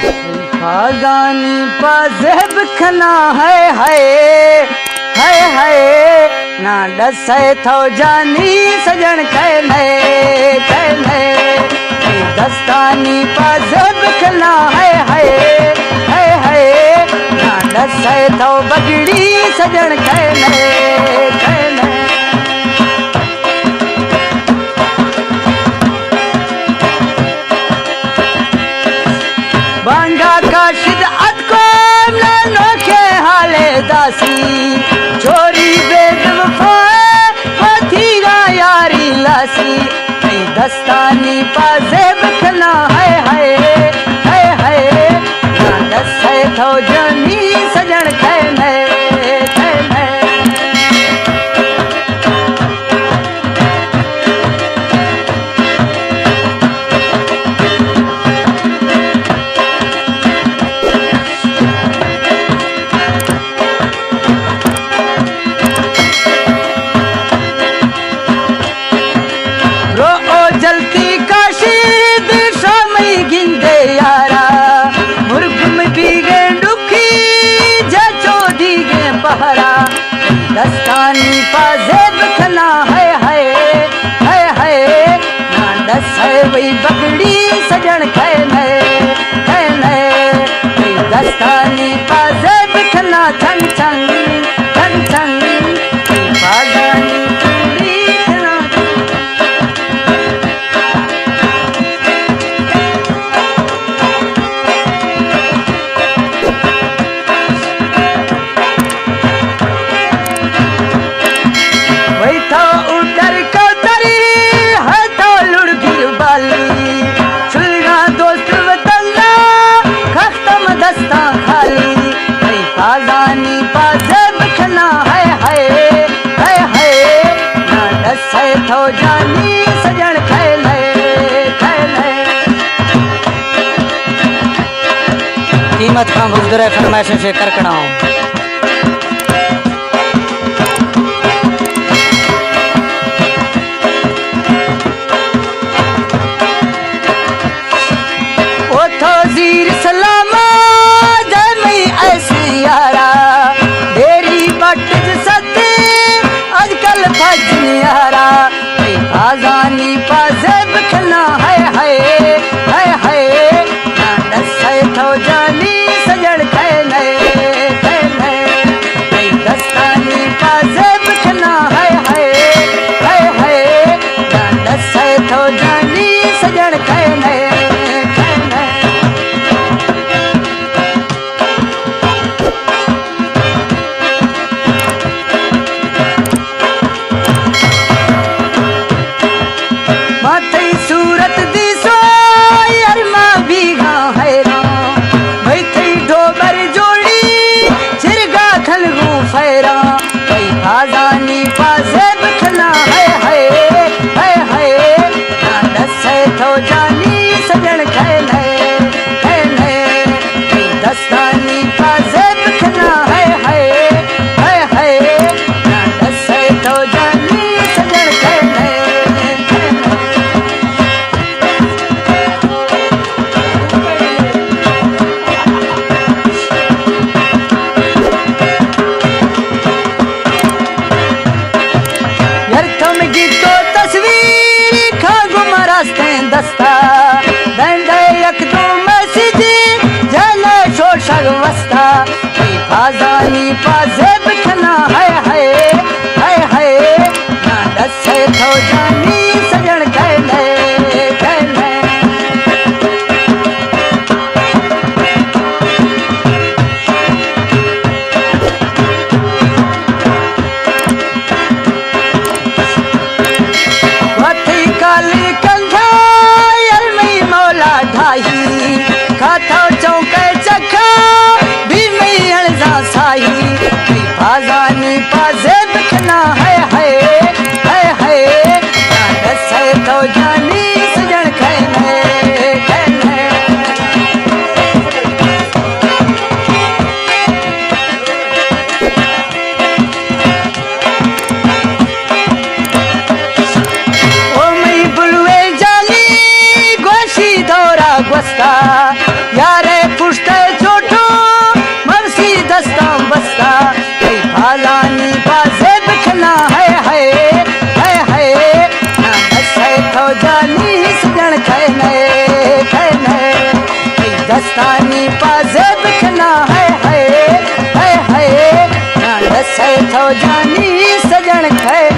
फागानी पाजेब खना है ना डसे थो जानी सजन कहने दस्तानी पाजेब खना है ना डसे थो बगड़ी सजन कहने बांगा का शिदअत को नोखे हाले दासी चोरी बेवफा पथीरा यारी लासी दस्तानी पाजेब खना है ना दसे थो जानी सजन कहने जलती काशी दिशा में गिंदे यारा मुर्ग में भीगे दुखी जचो दीगे पहरा दस्तानी पाजेब खना है ना दसे वही बगड़ी सजन कहने दस्तानी पाजेब खना छंग छंग पागानी फागानी पाजेब खना है ना डसे थो जानी सजन कहने कीमत का बुजदरे फरमाइश से करकड़ा ओथो जीर सलामा यारा डेरी बट सते आजकल भजनियारा फागानी पाजेब खना है ना डसे थो जानी सजन कहने दस्तानी पाजेब खना है ना डसे थो जानी सजन कहने सूरत दिसो अरमा बीघा हैरान भई थई ढोबर जोड़ी चिरगा खलगू फैरा भई फागानी पाजेब खना है ना डसे थो जानी सजन कहने दस्तानी पाजेब खना है ना डसे थो जानी सजन कहने दस्ता दंडे यकदो मस्जिद जले शोर शगवस्ता फागानी पाजेब खना है ना डसे थो जानी सजन कहने काली कंधा खाथो चौके चखा भी नहीं अणजा साही फागानी पाजेब खना है ना डसे थो जानी सजन कहने ओ मई बुलवे जानी गोशी दौरा gwasta yare दस्तानी पासे बिखना है है है है। ॾस थो जानी सजण खे